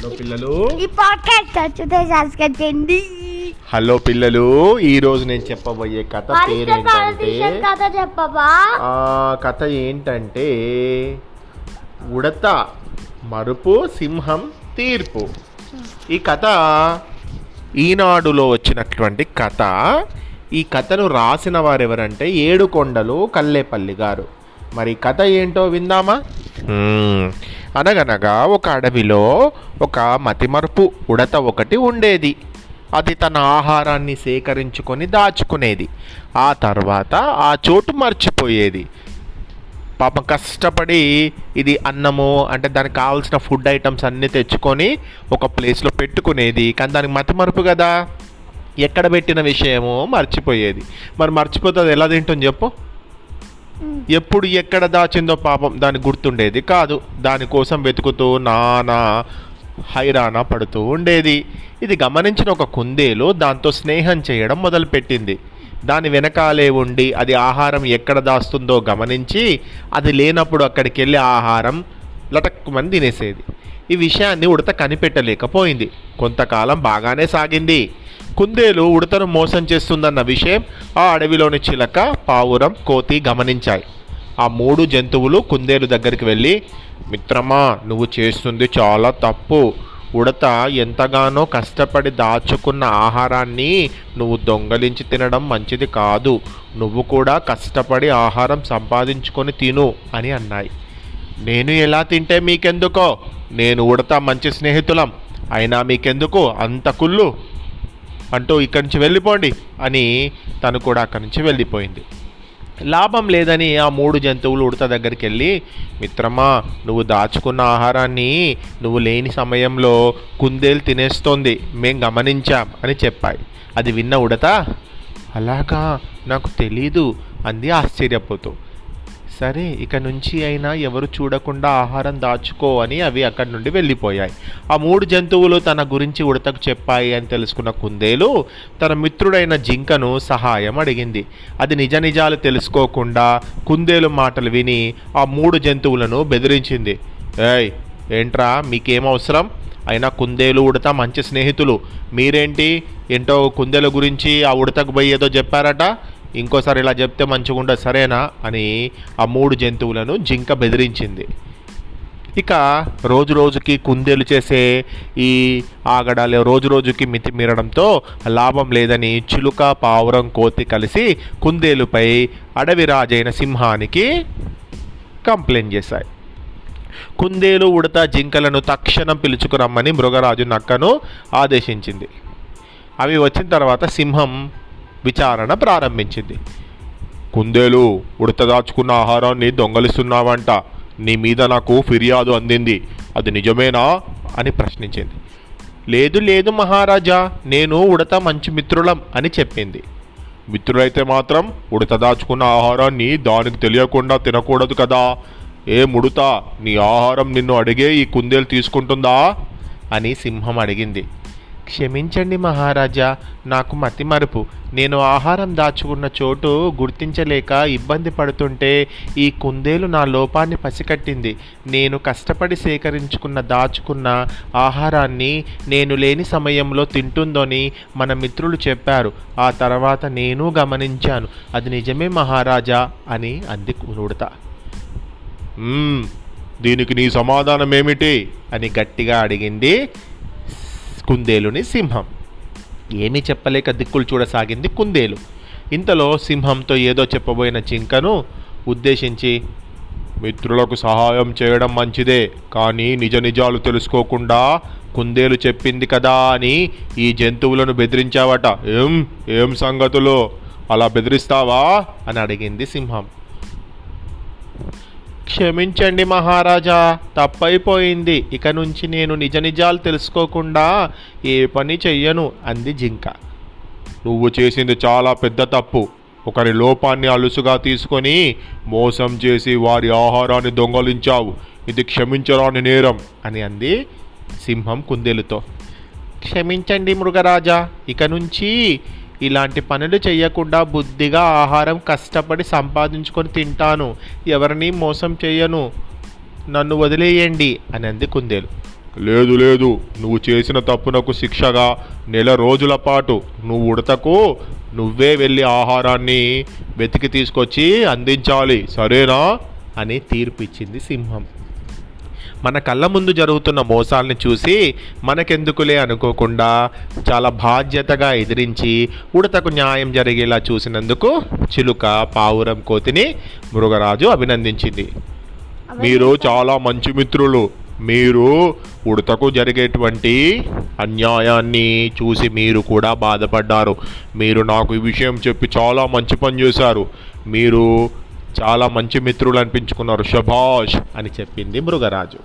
Hello పిల్లలు, ఈ podcast నచ్చితే సబ్స్క్రైబ్ చేయండి. హలో పిల్లలు, ఈ రోజు నేను చెప్పబోయే కథ పేరేంటంటే కథ చెప్పవా? కథ ఏంటంటే ఉడత మరుపు సింహం తీర్పు. ఈ కథ ఈనాడులో వచ్చినటువంటి కథ. ఈ కథను రాసిన వారు ఎవరంటే ఏడుకొండలు కల్లేపల్లి గారు. మరి కథ ఏంటో విందామా? అనగనగా ఒక అడవిలో ఒక మతిమరుపు ఉడత ఒకటి ఉండేది. అది తన ఆహారాన్ని సేకరించుకొని దాచుకునేది. ఆ తర్వాత ఆ చోటు మర్చిపోయేది. పాపం కష్టపడి ఇది అన్నము అంటే దానికి కావాల్సిన ఫుడ్ ఐటమ్స్ అన్నీ తెచ్చుకొని ఒక ప్లేస్లో పెట్టుకునేది. కానీ దానికి మతిమరుపు కదా, ఎక్కడ పెట్టిన విషయమో మర్చిపోయేది. మరి మర్చిపోతుంది ఎలా తింటుంది చెప్పు? ఎప్పుడు ఎక్కడ దాచిందో పాపం దానికి గుర్తుండేది కాదు. దానికోసం వెతుకుతూ నానా హైరాణ పడుతూ ఉండేది. ఇది గమనించిన ఒక కుందేలు దాంతో స్నేహం చేయడం మొదలుపెట్టింది. దాని వెనకాలే ఉండి అది ఆహారం ఎక్కడ దాస్తుందో గమనించి అది లేనప్పుడు అక్కడికి వెళ్ళి ఆహారం లటక్కుమని తినేసేది. ఈ విషయాన్ని ఉడత కనిపెట్టలేకపోయింది. కొంతకాలం బాగానే సాగింది. కుందేలు ఉడతను మోసం చేస్తుందన్న విషయం ఆ అడవిలోని చిలక, పావురం, కోతి గమనించాయి. ఆ మూడు జంతువులు కుందేలు దగ్గరికి వెళ్ళి, మిత్రమా, నువ్వు చేస్తుంది చాలా తప్పు. ఉడత ఎంతగానో కష్టపడి దాచుకున్న ఆహారాన్ని నువ్వు దొంగలించి తినడం మంచిది కాదు. నువ్వు కూడా కష్టపడి ఆహారం సంపాదించుకొని తిను అని అన్నాయి. నేను ఎలా తింటే మీకెందుకో? నేను ఉడత మంచి స్నేహితులం, అయినా మీకెందుకు అంత కుళ్ళు అంటూ ఇక్కడి నుంచి వెళ్ళిపోండి అని తను కూడా అక్కడి నుంచి వెళ్ళిపోయింది. లాభం లేదని ఆ మూడు జంతువులు ఉడత దగ్గరికి వెళ్ళి, మిత్రమా, నువ్వు దాచుకున్న ఆహారాన్ని నువ్వు లేని సమయంలో కుందేలు తినేస్తోంది, మేం గమనించాం అని చెప్పాయి. అది విన్న ఉడత, అలాగా, నాకు తెలీదు అంది ఆశ్చర్యపోతూ. సరే, ఇక నుంచి అయినా ఎవరు చూడకుండా ఆహారం దాచుకో అని అవి అక్కడి నుండి వెళ్ళిపోయాయి. ఆ మూడు జంతువులు తన గురించి ఉడతకు చెప్పాయి అని తెలుసుకున్న కుందేలు తన మిత్రుడైన జింకను సహాయం అడిగింది. అది నిజ నిజాలు తెలుసుకోకుండా కుందేలు మాటలు విని ఆ మూడు జంతువులను బెదిరించింది. ఏయ్, ఏంట్రా, మీకేం అవసరం? అయినా కుందేలు ఉడత మంచి స్నేహితులు, మీరేంటి ఏంటో కుందేలు గురించి ఆ ఉడతకు పోయి ఏదో చెప్పారట, ఇంకోసారి ఇలా చెప్తే మంచిగా ఉండదు, సరేనా అని ఆ మూడు జంతువులను జింక బెదిరించింది. ఇక రోజు రోజుకి కుందేలు చేసే ఈ ఆగడాలు రోజు రోజుకి మితిమీరడంతో లాభం లేదని చిలుక, పావురం, కోతి కలిసి కుందేలుపై అడవి రాజైన సింహానికి కంప్లైంట్ చేశాయి. కుందేలు, ఉడత, జింకలను తక్షణం పిలుచుకురమ్మని మృగరాజు నక్కను ఆదేశించింది. అవి వచ్చిన తర్వాత సింహం విచారణ ప్రారంభించింది. కుందేలు, ఉడత దాచుకున్న ఆహారాన్ని దొంగలిస్తున్నావంట, నీ మీద నాకు ఫిర్యాదు అందింది, అది నిజమేనా అని ప్రశ్నించింది. లేదు లేదు మహారాజా, నేను ఉడత మంచి మిత్రులం అని చెప్పింది. మిత్రులైతే మాత్రం ఉడత దాచుకున్న ఆహారాన్ని దానికి తెలియకుండా తినకూడదు కదా. ఏ ముడత, నీ ఆహారం నిన్ను అడిగే ఈ కుందేలు తీసుకుంటుందా అని సింహం అడిగింది. క్షమించండి మహారాజా, నాకు మతిమరుపు. నేను ఆహారం దాచుకున్న చోటు గుర్తించలేక ఇబ్బంది పడుతుంటే ఈ కుందేలు నా లోపాన్ని పసికట్టింది. నేను కష్టపడి దాచుకున్న ఆహారాన్ని నేను లేని సమయంలో తింటుందని మన మిత్రులు చెప్పారు. ఆ తర్వాత నేను గమనించాను, అది నిజమే మహారాజా అని అంది ఉడత. దీనికి నీ సమాధానం ఏమిటి అని గట్టిగా అడిగింది కుందేలుని సింహం. ఏమీ చెప్పలేక దిక్కులు చూడసాగింది కుందేలు. ఇంతలో సింహంతో ఏదో చెప్పబోయిన జింకను ఉద్దేశించి, మిత్రులకు సహాయం చేయడం మంచిదే, కానీ నిజ నిజాలు తెలుసుకోకుండా కుందేలు చెప్పింది కదా అని ఈ జంతువులను బెదిరించావట, ఏం సంగతులు, అలా బెదిరిస్తావా అని అడిగింది సింహం. క్షమించండి మహారాజా, తప్పైపోయింది. ఇక నుంచి నేను నిజ నిజాలు తెలుసుకోకుండా ఏ పని చెయ్యను అంది జింక. నువ్వు చేసింది చాలా పెద్ద తప్పు. ఒకరి లోపాన్ని అలుసుగా తీసుకొని మోసం చేసి వారి ఆహారాన్ని దొంగలించావు. ఇది క్షమించరాని నేరం అని అంది సింహం కుందేలుతో. క్షమించండి మృగరాజా, ఇక నుంచి ఇలాంటి పనులు చేయకుండా బుద్ధిగా ఆహారం కష్టపడి సంపాదించుకొని తింటాను, ఎవరిని మోసం చేయను, నన్ను వదిలేయండి అని అంది కుందేలు. లేదు లేదు, నువ్వు చేసిన తప్పునకు శిక్షగా నెల రోజుల పాటు నువ్వు ఉడతకు నువ్వే వెళ్ళి ఆహారాన్ని వెతికి తీసుకొచ్చి అందించాలి, సరేనా అని తీర్పు ఇచ్చింది సింహం. మన కళ్ళ ముందు జరుగుతున్న మోసాల్ని చూసి మనకెందుకులే అనుకోకుండా చాలా బాధ్యతగా ఎదిరించి ఉడతకు న్యాయం జరిగేలా చూసినందుకు చిలుక పావురం కోతిని మృగరాజు అభినందించింది. మీరు చాలా మంచి మిత్రులు. మీరు ఉడతకు జరిగేటువంటి అన్యాయాన్ని చూసి మీరు కూడా బాధపడ్డారు. మీరు నాకు ఈ విషయం చెప్పి చాలా మంచి పని చేశారు. మీరు చాలా మంచి మిత్రులు అనిపించుకున్నారు, శభాష్ అని చెప్పింది మృగరాజు.